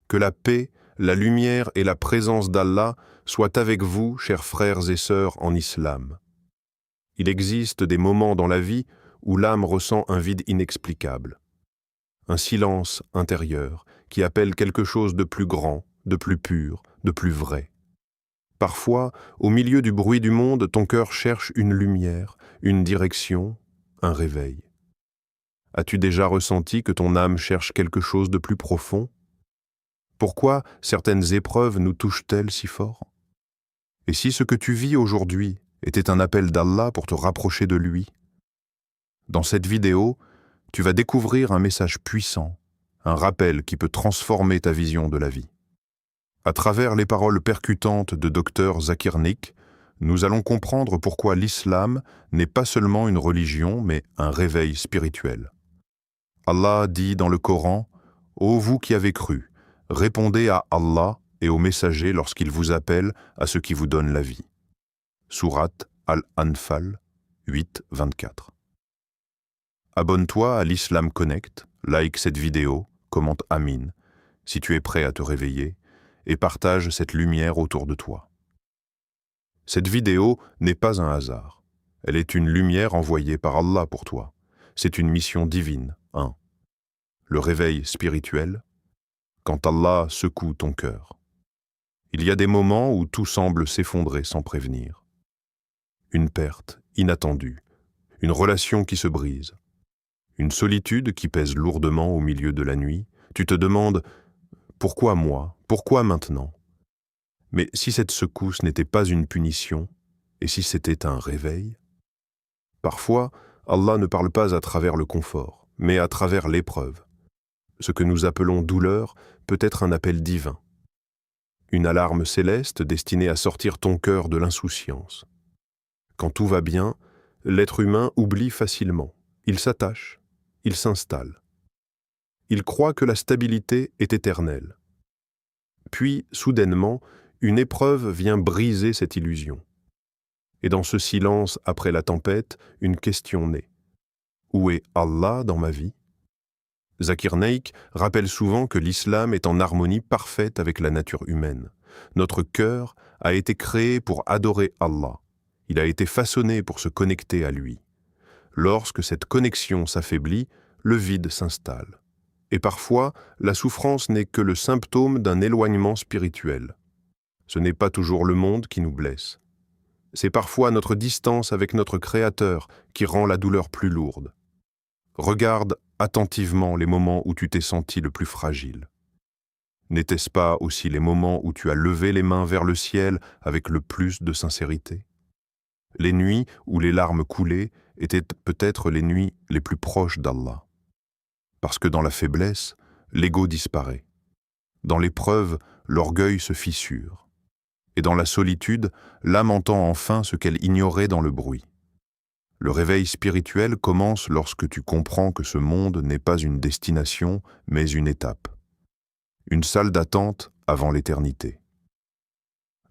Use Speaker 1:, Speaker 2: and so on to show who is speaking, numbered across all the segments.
Speaker 1: Que la paix, la lumière et la présence d'Allah soient avec vous, chers frères et sœurs en islam. Il existe des moments dans la vie où l'âme ressent un vide inexplicable, un silence intérieur qui appelle quelque chose de plus grand, de plus pur, de plus vrai. Parfois, au milieu du bruit du monde, ton cœur cherche une lumière, une direction, un réveil. As-tu déjà ressenti que ton âme cherche quelque chose de plus profond? Pourquoi certaines épreuves nous touchent-elles si fort? Et si ce que tu vis aujourd'hui était un appel d'Allah pour te rapprocher de lui? Dans cette vidéo, tu vas découvrir un message puissant, un rappel qui peut transformer ta vision de la vie. À travers les paroles percutantes de Dr Zakir Naik, nous allons comprendre pourquoi l'islam n'est pas seulement une religion, mais un réveil spirituel. Allah dit dans le Coran, « Ô vous qui avez cru, répondez à Allah et aux messagers lorsqu'ils vous appellent à ce qui vous donne la vie. » Sourate Al-Anfal 8, 24. Abonne-toi à l'Islam Connect, like cette vidéo, commente Amin, si tu es prêt à te réveiller, et partage cette lumière autour de toi. Cette vidéo n'est pas un hasard. Elle est une lumière envoyée par Allah pour toi. C'est une mission divine. 1. Le réveil spirituel, quand Allah secoue ton cœur. Il y a des moments où tout semble s'effondrer sans prévenir. Une perte inattendue, une relation qui se brise, une solitude qui pèse lourdement au milieu de la nuit. Tu te demandes « Pourquoi moi? Pourquoi maintenant ?» Mais si cette secousse n'était pas une punition, et si c'était un réveil? Parfois, Allah ne parle pas à travers le confort, mais à travers l'épreuve. Ce que nous appelons douleur peut être un appel divin. Une alarme céleste destinée à sortir ton cœur de l'insouciance. Quand tout va bien, l'être humain oublie facilement. Il s'attache, il s'installe. Il croit que la stabilité est éternelle. Puis, soudainement, une épreuve vient briser cette illusion. Et dans ce silence après la tempête, une question naît. Où est Allah dans ma vie? Zakir Naik rappelle souvent que l'islam est en harmonie parfaite avec la nature humaine. Notre cœur a été créé pour adorer Allah. Il a été façonné pour se connecter à lui. Lorsque cette connexion s'affaiblit, le vide s'installe. Et parfois, la souffrance n'est que le symptôme d'un éloignement spirituel. Ce n'est pas toujours le monde qui nous blesse. C'est parfois notre distance avec notre Créateur qui rend la douleur plus lourde. Regarde attentivement les moments où tu t'es senti le plus fragile. N'était-ce pas aussi les moments où tu as levé les mains vers le ciel avec le plus de sincérité? Les nuits où les larmes coulaient étaient peut-être les nuits les plus proches d'Allah. Parce que dans la faiblesse, l'ego disparaît. Dans l'épreuve, l'orgueil se fissure. Et dans la solitude, l'âme entend enfin ce qu'elle ignorait dans le bruit. Le réveil spirituel commence lorsque tu comprends que ce monde n'est pas une destination, mais une étape. Une salle d'attente avant l'éternité.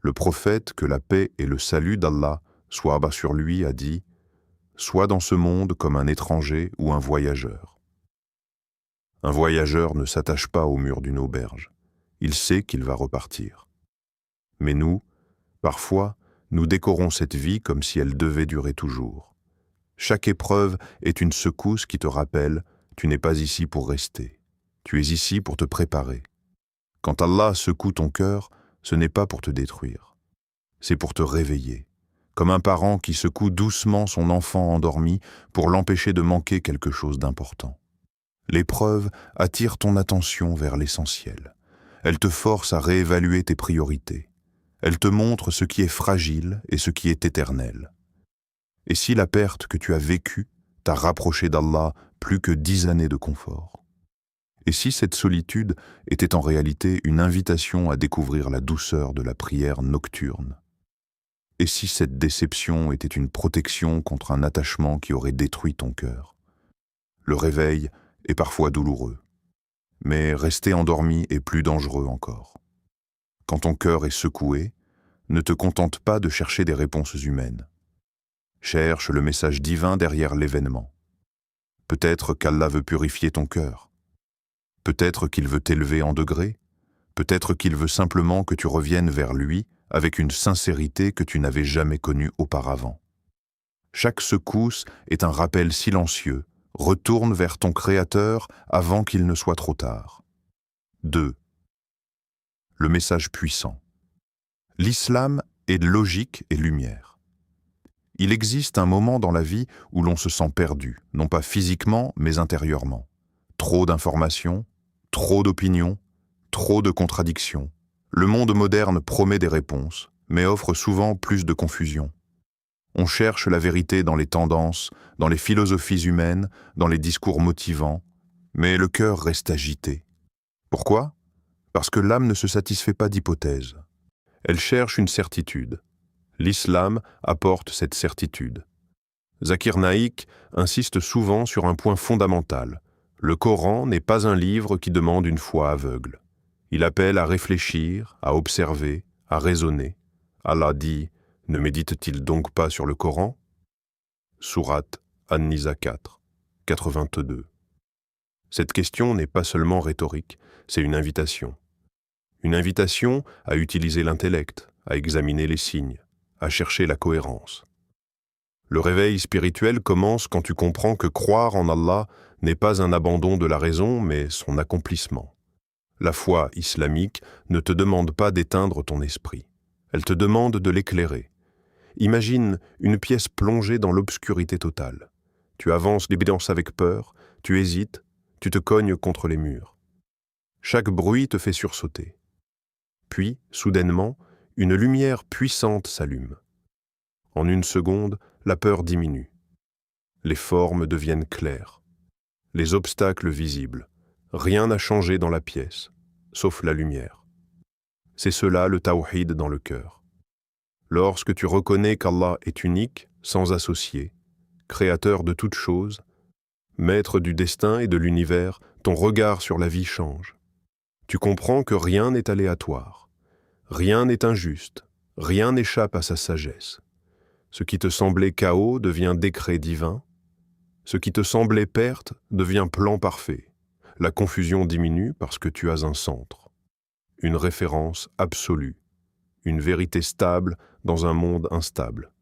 Speaker 1: Le prophète, que la paix et le salut d'Allah soient bas sur lui, a dit « Sois dans ce monde comme un étranger ou un voyageur. » Un voyageur ne s'attache pas au mur d'une auberge. Il sait qu'il va repartir. Mais nous, parfois, nous décorons cette vie comme si elle devait durer toujours. Chaque épreuve est une secousse qui te rappelle « Tu n'es pas ici pour rester. Tu es ici pour te préparer. » Quand Allah secoue ton cœur, ce n'est pas pour te détruire. C'est pour te réveiller, comme un parent qui secoue doucement son enfant endormi pour l'empêcher de manquer quelque chose d'important. L'épreuve attire ton attention vers l'essentiel. Elle te force à réévaluer tes priorités. Elle te montre ce qui est fragile et ce qui est éternel. Et si la perte que tu as vécue t'a rapproché d'Allah plus que 10 années de confort? Et si cette solitude était en réalité une invitation à découvrir la douceur de la prière nocturne? Et si cette déception était une protection contre un attachement qui aurait détruit ton cœur? Le réveil est parfois douloureux, mais rester endormi est plus dangereux encore. Quand ton cœur est secoué, ne te contente pas de chercher des réponses humaines. Cherche le message divin derrière l'événement. Peut-être qu'Allah veut purifier ton cœur. Peut-être qu'il veut t'élever en degré.
Speaker 2: Peut-être qu'il veut simplement que tu reviennes vers lui avec une sincérité que tu n'avais jamais connue auparavant. Chaque secousse est un rappel silencieux. Retourne vers ton Créateur avant qu'il ne soit trop tard. 2. Le message puissant. L'islam est logique et lumière. Il existe un moment dans la vie où l'on se sent perdu, non pas physiquement, mais intérieurement. Trop d'informations, trop d'opinions, trop de contradictions. Le monde moderne promet des réponses, mais offre souvent plus de confusion. On cherche la vérité dans les tendances, dans les philosophies humaines, dans les discours motivants, mais le cœur reste agité. Pourquoi ? Parce que l'âme ne se satisfait pas d'hypothèses. Elle cherche une certitude. L'islam apporte cette certitude. Zakir Naik insiste souvent sur un point fondamental. Le Coran n'est pas un livre qui demande une foi aveugle. Il appelle à réfléchir, à observer, à raisonner. Allah dit « Ne médite-t-il donc pas sur le Coran ?» Sourate An-Nisa 4, 82. Cette question n'est pas seulement rhétorique, c'est une invitation. Une invitation à utiliser l'intellect, à examiner les signes, à chercher la cohérence. Le réveil spirituel commence quand tu comprends que croire en Allah n'est pas un abandon de la raison, mais son accomplissement. La foi islamique ne te demande pas d'éteindre ton esprit. Elle te demande de l'éclairer. Imagine une pièce plongée dans l'obscurité totale. Tu avances l'évidence avec peur, tu hésites, tu te cognes contre les murs. Chaque bruit te fait sursauter. Puis, soudainement, une lumière puissante s'allume. En une seconde, la peur diminue. Les formes deviennent claires. Les obstacles visibles. Rien n'a changé dans la pièce, sauf la lumière. C'est cela le tawhid dans le cœur. Lorsque tu reconnais qu'Allah est unique, sans associé, créateur de toutes choses, maître du destin et de l'univers, ton regard sur la vie change. Tu comprends que rien n'est aléatoire, rien n'est injuste, rien n'échappe à sa sagesse. Ce qui te semblait chaos devient décret divin, ce qui te semblait perte devient plan parfait. La confusion diminue parce que tu as un centre, une référence absolue, une vérité stable dans un monde instable.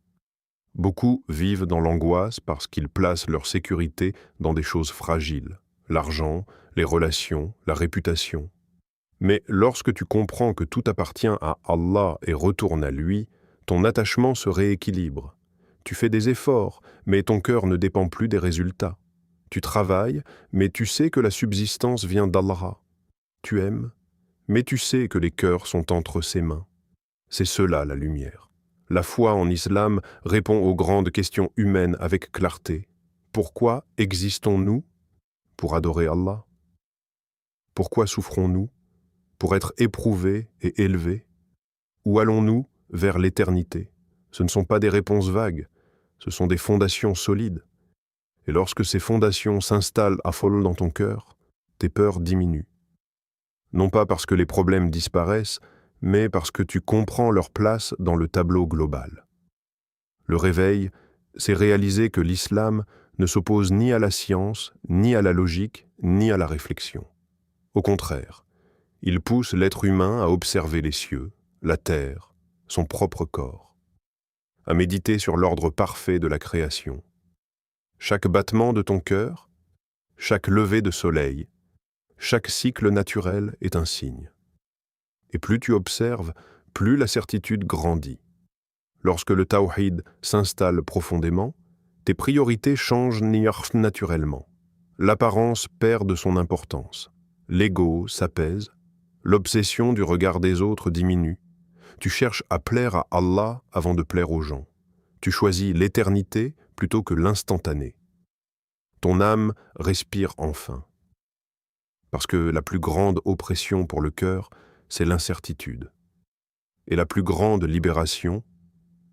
Speaker 2: Beaucoup vivent dans l'angoisse parce qu'ils placent leur sécurité dans des choses fragiles, l'argent, les relations, la réputation. Mais lorsque tu comprends que tout appartient à Allah et retourne à lui, ton attachement se rééquilibre. Tu fais des efforts, mais ton cœur ne dépend plus des résultats. Tu travailles, mais tu sais que la subsistance vient d'Allah. Tu aimes, mais tu sais que les cœurs sont entre ses mains. C'est cela la lumière. La foi en islam répond aux grandes questions humaines avec clarté. Pourquoi existons-nous ? Pour adorer Allah. Pourquoi souffrons-nous ? Pour être éprouvés et élevés. Où allons-nous ? Vers l'éternité. Ce ne sont pas des réponses vagues, ce sont des fondations solides. Et lorsque ces fondations s'installent à fol dans ton cœur, tes peurs diminuent. Non pas parce que les problèmes disparaissent, mais parce que tu comprends leur place dans le tableau global. Le réveil, c'est réaliser que l'islam ne s'oppose ni à la science, ni à la logique, ni à la réflexion. Au contraire, il pousse l'être humain à observer les cieux, la terre, son propre corps, à méditer sur l'ordre parfait de la création. Chaque battement de ton cœur, chaque lever de soleil, chaque cycle naturel est un signe. Et plus tu observes, plus la certitude grandit. Lorsque le tawhid s'installe profondément, tes priorités changent naturellement. L'apparence perd de son importance. L'ego s'apaise. L'obsession du regard des autres diminue. Tu cherches à plaire à Allah avant de plaire aux gens. Tu choisis l'éternité plutôt que l'instantané. Ton âme respire enfin. Parce que la plus grande oppression pour le cœur, c'est l'incertitude. Et la plus grande libération,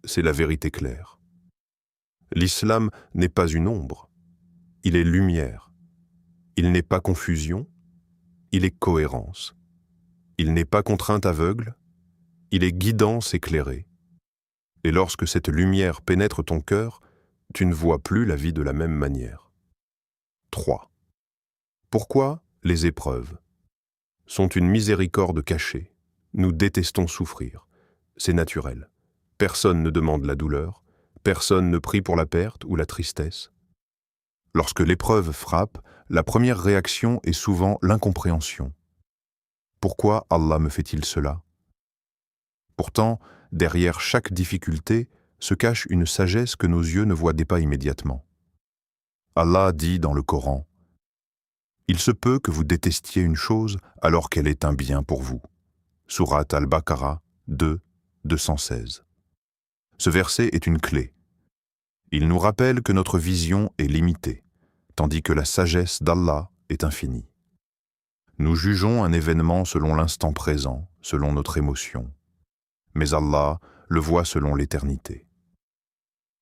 Speaker 2: c'est la vérité claire. L'islam n'est pas une ombre, il est lumière. Il n'est pas confusion, il est cohérence. Il n'est pas contrainte aveugle, il est guidance éclairée. Et lorsque cette lumière pénètre ton cœur, tu ne vois plus la vie de la même manière. 3. Pourquoi les épreuves ?
Speaker 1: sont une miséricorde cachée. Nous détestons souffrir. C'est naturel. Personne ne demande la douleur, personne ne prie pour la perte ou la tristesse. Lorsque l'épreuve frappe, la première réaction est souvent l'incompréhension. Pourquoi Allah me fait-il cela? Pourtant, derrière chaque difficulté se cache une sagesse que nos yeux ne voient pas immédiatement. Allah dit dans le Coran: « Il se peut que vous détestiez une chose alors qu'elle est un bien pour vous. » Sourate Al-Baqarah 2, 216. Ce verset est une clé. Il nous rappelle que notre vision est limitée, tandis que la sagesse d'Allah est infinie. Nous jugeons un événement selon l'instant présent, selon notre émotion. Mais Allah le voit selon l'éternité.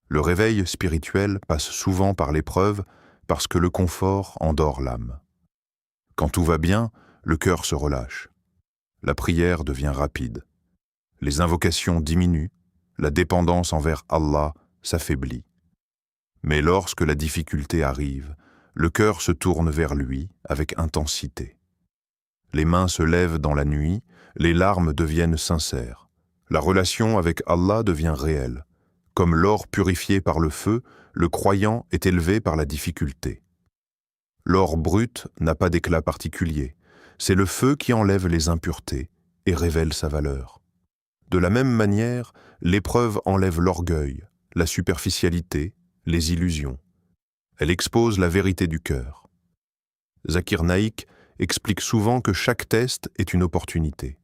Speaker 1: Le réveil spirituel passe souvent par l'épreuve parce que le confort endort l'âme. Quand tout va bien, le cœur se relâche. La prière devient rapide. Les invocations diminuent, la dépendance envers Allah s'affaiblit. Mais lorsque la difficulté arrive, le cœur se tourne vers lui avec intensité. Les mains se lèvent dans la nuit, les larmes deviennent sincères. La relation avec Allah devient réelle. Comme l'or purifié par le feu, le croyant est élevé par la difficulté. L'or brut n'a pas d'éclat particulier. C'est le feu qui enlève les impuretés et révèle sa valeur. De la même manière, l'épreuve enlève l'orgueil, la superficialité, les illusions. Elle expose la vérité du cœur. Zakir Naik explique souvent que chaque test est une opportunité.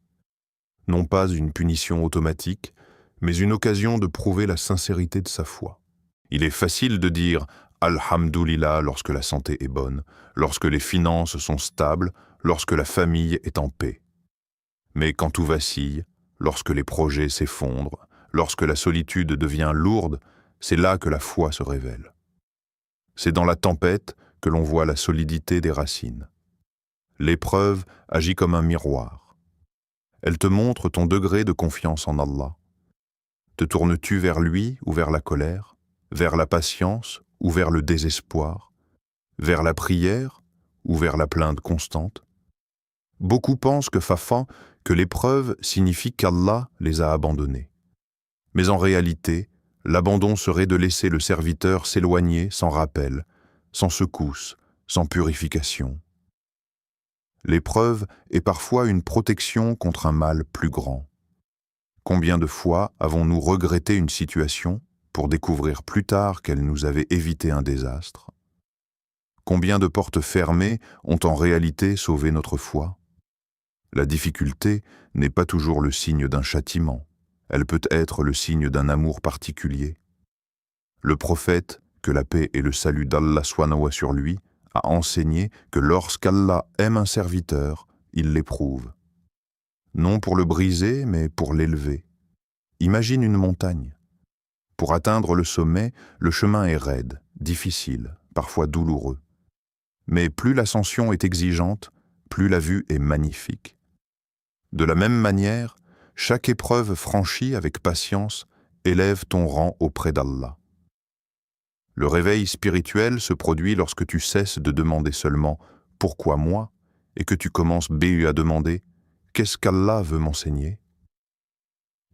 Speaker 1: Non pas une punition automatique, mais une occasion de prouver la sincérité de sa foi. Il est facile de dire « Alhamdulillah » lorsque la santé est bonne, lorsque les finances sont stables, lorsque la famille est en paix. Mais quand tout vacille, lorsque les projets s'effondrent, lorsque la solitude devient lourde, c'est là que la foi se révèle. C'est dans la tempête que l'on voit la solidité des racines. L'épreuve agit comme un miroir. Elle te montre ton degré de confiance en Allah. Te tournes-tu vers lui ou vers la colère, vers la patience ou vers le désespoir, vers la prière ou vers la plainte constante? Beaucoup pensent que l'épreuve signifie qu'Allah les a abandonnés. Mais en réalité, l'abandon serait de laisser le serviteur s'éloigner sans rappel, sans secousse, sans purification. L'épreuve est parfois une protection contre un mal plus grand. Combien de fois avons-nous regretté une situation pour découvrir plus tard qu'elle nous avait évité un désastre? Combien de portes fermées ont en réalité sauvé notre foi? La difficulté n'est pas toujours le signe d'un châtiment, elle peut être le signe d'un amour particulier. Le prophète, que la paix et le salut d'Allah soient sur lui, a enseigné que lorsqu'Allah aime un serviteur, il l'éprouve. Non pour le briser, mais pour l'élever. Imagine une montagne. Pour atteindre le sommet, le chemin est raide, difficile, parfois douloureux. Mais plus l'ascension est exigeante, plus la vue est magnifique. De la même manière, chaque épreuve franchie avec patience élève ton rang auprès d'Allah. Le réveil spirituel se produit lorsque tu cesses de demander seulement « Pourquoi moi ?» et que tu commences à demander « Qu'est-ce qu'Allah veut m'enseigner ?»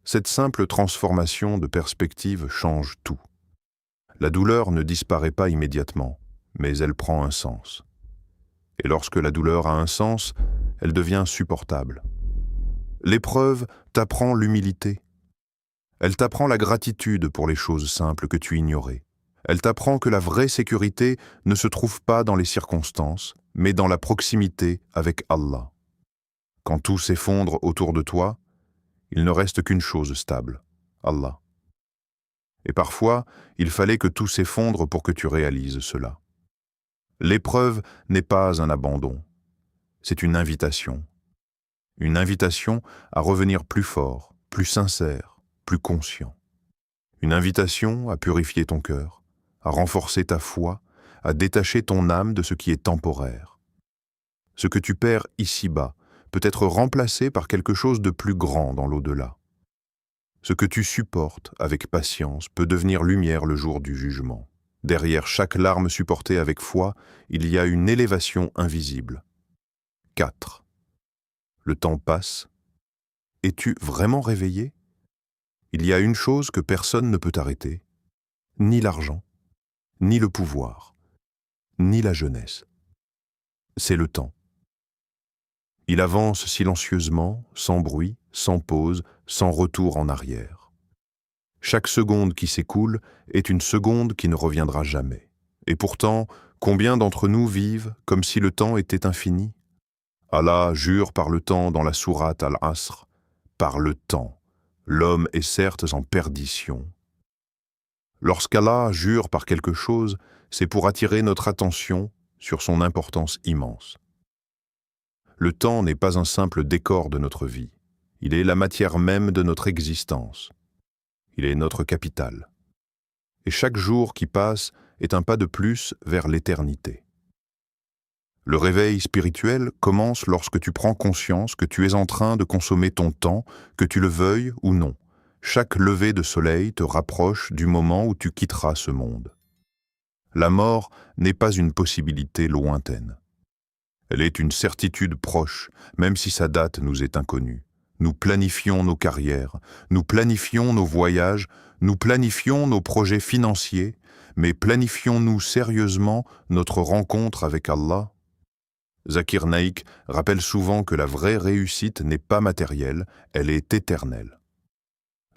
Speaker 1: Cette simple transformation de perspective change tout. La douleur ne disparaît pas immédiatement, mais elle prend un sens. Et lorsque la douleur a un sens, elle devient supportable. L'épreuve t'apprend l'humilité. Elle t'apprend la gratitude pour les choses simples que tu ignorais. Elle t'apprend que la vraie sécurité ne se trouve pas dans les circonstances, mais dans la proximité avec Allah. Quand tout s'effondre autour de toi, il ne reste qu'une chose stable, Allah. Et parfois, il fallait que tout s'effondre pour que tu réalises cela. L'épreuve n'est pas un abandon, c'est une invitation. Une invitation à revenir plus fort, plus sincère, plus conscient. Une invitation à purifier ton cœur, à renforcer ta foi, à détacher ton âme de ce qui est temporaire. Ce que tu perds ici-bas peut être remplacé par quelque chose de plus grand dans l'au-delà. Ce que tu supportes avec patience peut devenir lumière le jour du jugement. Derrière chaque larme supportée avec foi, il y a une élévation invisible. 4.
Speaker 2: Le temps passe. Es-tu vraiment réveillé? Il y a une chose que personne ne peut arrêter, ni l'argent, ni le pouvoir, ni la jeunesse. C'est le temps. Il avance silencieusement, sans bruit, sans pause, sans retour en arrière. Chaque seconde qui s'écoule est une seconde qui ne reviendra jamais. Et pourtant, combien d'entre nous vivent comme si le temps était infini? Allah jure par le temps dans la sourate Al-Asr, par le temps. L'homme est certes en perdition. Lorsqu'Allah jure par quelque chose, c'est pour attirer notre attention sur son importance immense. Le temps n'est pas un simple décor de notre vie. Il est la matière même de notre existence. Il est notre capital. Et chaque jour qui passe est un pas de plus vers l'éternité. Le réveil spirituel commence lorsque tu prends conscience que tu es en train de consommer ton temps, que tu le veuilles ou non. Chaque lever de soleil te rapproche du moment où tu quitteras ce monde. La mort n'est pas une possibilité lointaine. Elle est une certitude proche, même si sa date nous est inconnue. Nous planifions nos carrières, nous planifions nos voyages, nous planifions nos projets financiers, mais planifions-nous sérieusement notre rencontre avec Allah? Zakir Naik rappelle souvent que la vraie réussite n'est pas matérielle, elle est éternelle.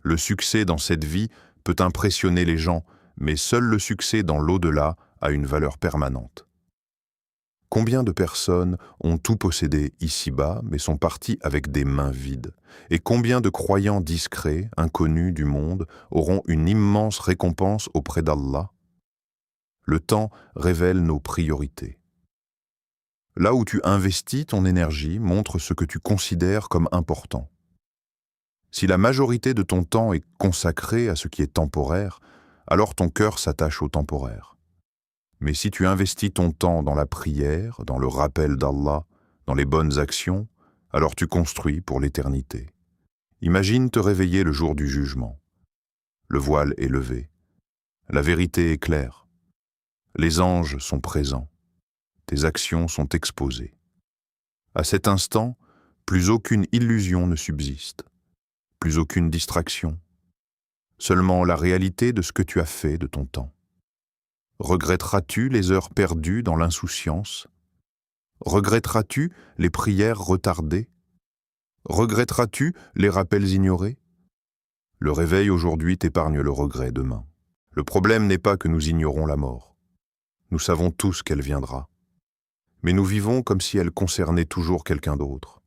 Speaker 2: Le succès dans cette vie peut impressionner les gens, mais seul le succès dans l'au-delà a une valeur permanente. Combien de personnes ont tout possédé ici-bas, mais sont parties avec des mains vides? Et combien de croyants discrets, inconnus du monde, auront une immense récompense auprès d'Allah? Le temps révèle nos priorités. Là où tu investis ton énergie montre ce que tu considères comme important. Si la majorité de ton temps est consacrée à ce qui est temporaire, alors ton cœur s'attache au temporaire. Mais si tu investis ton temps dans la prière, dans le rappel d'Allah, dans les bonnes actions, alors tu construis pour l'éternité. Imagine te réveiller le jour du jugement. Le voile est levé. La vérité est claire. Les anges sont présents. Tes actions sont exposées. À cet instant, plus aucune illusion ne subsiste, plus aucune distraction, seulement la réalité de ce que tu as fait de ton temps. Regretteras-tu les heures perdues dans l'insouciance? Regretteras-tu les prières retardées? Regretteras-tu les rappels ignorés? Le réveil aujourd'hui t'épargne le regret demain. Le problème n'est pas que nous ignorons la mort. Nous savons tous qu'elle viendra. Mais nous vivons comme si elle concernait toujours quelqu'un d'autre.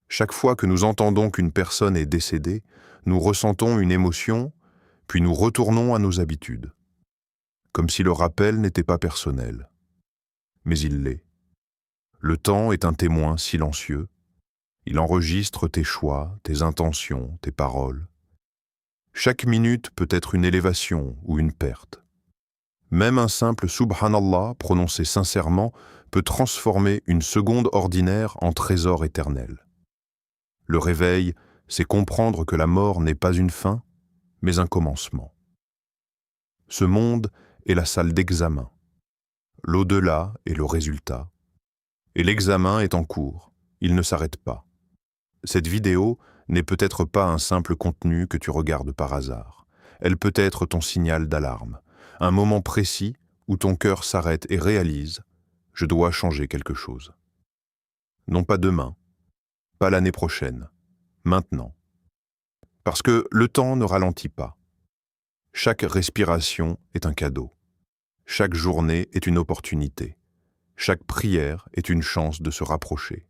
Speaker 2: Chaque fois que nous entendons qu'une personne est décédée, nous ressentons une émotion, puis nous retournons à nos habitudes. Comme si le rappel n'était pas personnel. Mais il l'est. Le temps est un témoin silencieux. Il enregistre tes choix, tes intentions, tes paroles. Chaque minute peut être une élévation ou une perte. Même un simple Subhanallah prononcé sincèrement peut transformer une seconde ordinaire en trésor éternel. Le réveil, c'est comprendre que la mort n'est pas une fin, mais un commencement. Ce monde est la salle d'examen. L'au-delà est le résultat. Et l'examen est en cours. Il ne s'arrête pas. Cette vidéo n'est peut-être pas un simple contenu que tu regardes par hasard. Elle peut être ton signal d'alarme. Un moment précis où ton cœur s'arrête et réalise « Je dois changer quelque chose ». Non pas demain, pas l'année prochaine, maintenant. Parce que le temps ne ralentit pas. Chaque respiration est un cadeau. Chaque journée est une opportunité. Chaque prière est une chance de se rapprocher.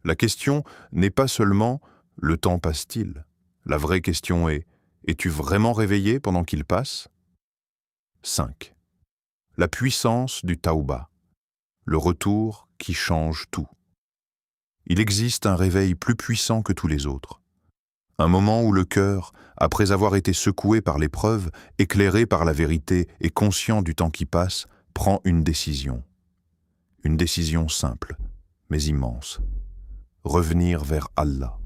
Speaker 2: La question n'est pas seulement « le temps passe-t-il ?» La vraie question est « es-tu vraiment réveillé pendant qu'il passe ?» 5. La puissance du Tawba, le retour qui change tout. Il existe un réveil plus puissant que tous les autres. Un moment où le cœur, après avoir été secoué par l'épreuve, éclairé par la vérité et conscient du temps qui passe, prend une décision. Une décision simple, mais immense. Revenir vers Allah.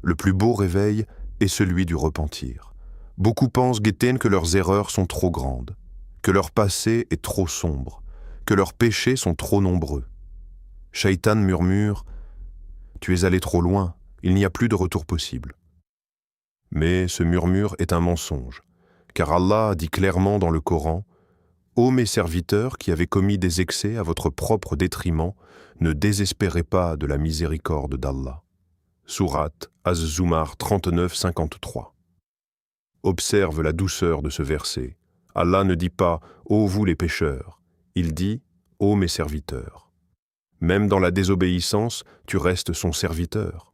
Speaker 2: Le plus beau réveil est celui du repentir. Beaucoup pensent que leurs erreurs sont trop grandes, que leur passé est trop sombre, que leurs péchés sont trop nombreux. Shaitan murmure
Speaker 1: tu es allé trop loin, il n'y a plus de retour possible. Mais ce murmure est un mensonge, car Allah dit clairement dans le Coran: « Ô mes serviteurs qui avez commis des excès à votre propre détriment, ne désespérez pas de la miséricorde d'Allah. » Sourate Az-Zumar 39-53. Observe la douceur de ce verset. Allah ne dit pas « Ô vous les pécheurs », il dit « Ô mes serviteurs ». Même dans la désobéissance, tu restes son serviteur.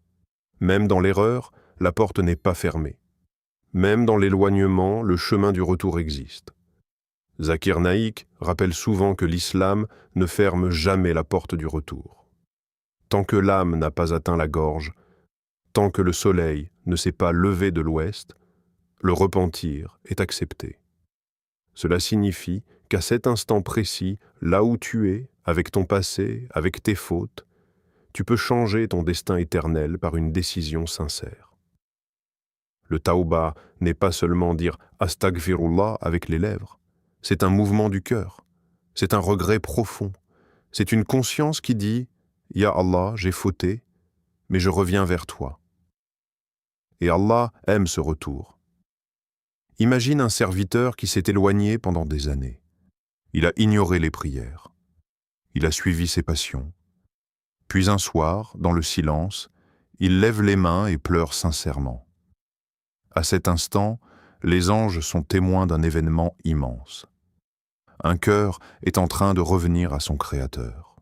Speaker 1: Même dans l'erreur, la porte n'est pas fermée. Même dans l'éloignement, le chemin du retour existe. Zakir Naik rappelle souvent que l'islam ne ferme jamais la porte du retour. Tant que l'âme n'a pas atteint la gorge, tant que le soleil ne s'est pas levé de l'ouest, le repentir est accepté. Cela signifie qu'à cet instant précis, là où tu es, avec ton passé, avec tes fautes, tu peux changer ton destin éternel par une décision sincère. Le tawba n'est pas seulement dire « Astaghfirullah » avec les lèvres, c'est un mouvement du cœur, c'est un regret profond, c'est une conscience qui dit « Ya Allah, j'ai fauté, mais je reviens vers toi ». Et Allah aime ce retour. Imagine un serviteur qui s'est éloigné pendant des années. Il a ignoré les prières. Il a suivi ses passions. Puis un soir, dans le silence, il lève les mains et pleure sincèrement. À cet instant, les anges sont témoins d'un événement immense. Un cœur est en train de revenir à son Créateur.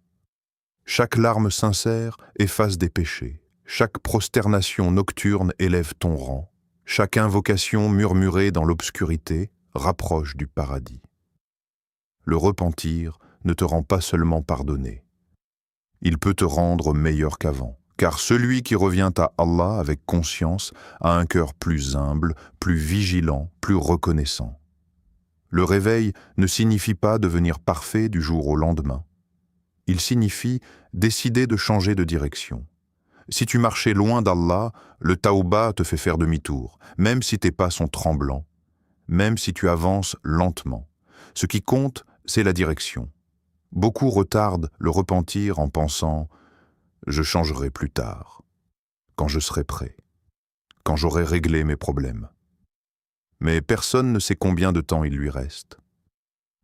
Speaker 1: Chaque larme sincère efface des péchés. Chaque prosternation nocturne élève ton rang. Chaque invocation murmurée dans l'obscurité rapproche du paradis. Le repentir ne te rend pas seulement pardonné. Il peut te rendre meilleur qu'avant, car celui qui revient à Allah avec conscience a un cœur plus humble, plus vigilant, plus reconnaissant. Le réveil ne signifie pas devenir parfait du jour au lendemain. Il signifie décider de changer de direction. Si tu marchais loin d'Allah, le tawba te fait faire demi-tour, même si tes pas sont tremblants, même si tu avances lentement. Ce qui compte, c'est la direction. Beaucoup retardent le repentir en pensant « je changerai plus tard, quand je serai prêt, quand j'aurai réglé mes problèmes ». Mais personne ne sait combien de temps il lui reste.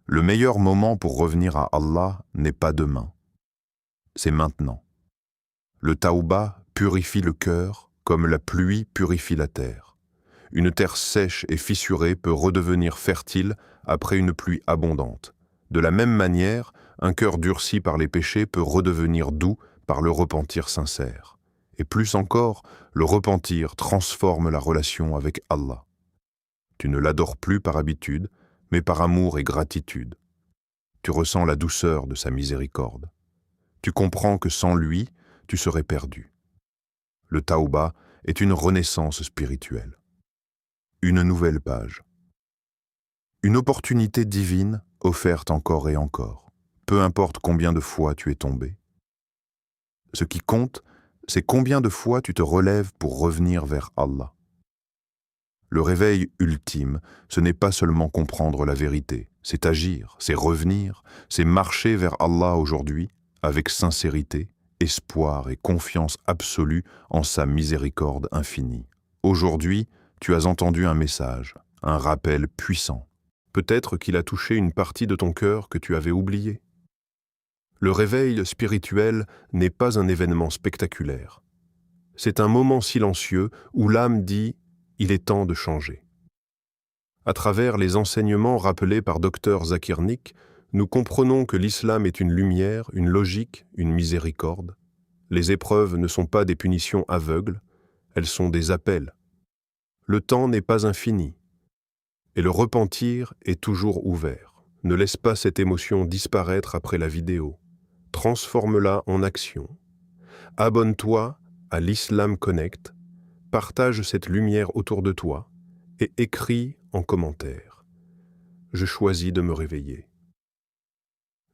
Speaker 1: Le meilleur moment pour revenir à Allah n'est pas demain, c'est maintenant. Le tawba purifie le cœur comme la pluie purifie la terre. Une terre sèche et fissurée peut redevenir fertile après une pluie abondante. De la même manière, un cœur durci par les péchés peut redevenir doux par le repentir sincère. Et plus encore, le repentir transforme la relation avec Allah. Tu ne l'adores plus par habitude, mais par amour et gratitude. Tu ressens la douceur de sa miséricorde. Tu comprends que sans lui, tu serais perdu. Le tawba est une renaissance spirituelle. Une nouvelle page. Une opportunité divine offerte encore et encore. Peu importe combien de fois tu es tombé. Ce qui compte, c'est combien de fois tu te relèves pour revenir vers Allah. Le réveil ultime, ce n'est pas seulement comprendre la vérité, c'est agir, c'est revenir, c'est marcher vers Allah aujourd'hui avec sincérité, espoir et confiance absolue en sa miséricorde infinie. Aujourd'hui, tu as entendu un message, un rappel puissant. Peut-être qu'il a touché une partie de ton cœur que tu avais oubliée. Le réveil spirituel n'est pas un événement spectaculaire. C'est un moment silencieux où l'âme dit « il est temps de changer ». À travers les enseignements rappelés par Dr Zakir Naik, nous comprenons que l'islam est une lumière, une logique, une miséricorde. Les épreuves ne sont pas des punitions aveugles, elles sont des appels. Le temps n'est pas infini, et le repentir est toujours ouvert. Ne laisse pas cette émotion disparaître après la vidéo. Transforme-la en action. Abonne-toi à l'Islam Connect, partage cette lumière autour de toi et écris en commentaire. Je choisis de me réveiller.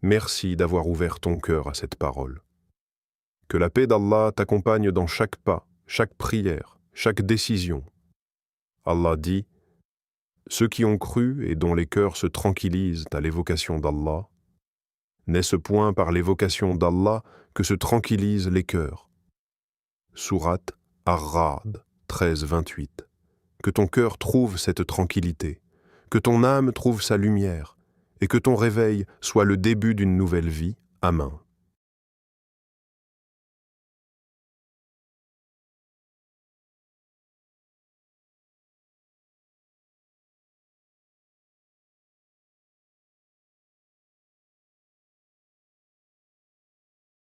Speaker 1: Merci d'avoir ouvert ton cœur à cette parole. Que la paix d'Allah t'accompagne dans chaque pas, chaque prière, chaque décision. Allah dit « Ceux qui ont cru et dont les cœurs se tranquillisent à l'évocation d'Allah, n'est-ce point par l'évocation d'Allah que se tranquillisent les cœurs. Sourate Ar-Ra'd 13-28. Que ton cœur trouve cette tranquillité, que ton âme trouve sa lumière, et que ton réveil soit le début d'une nouvelle vie. Amen.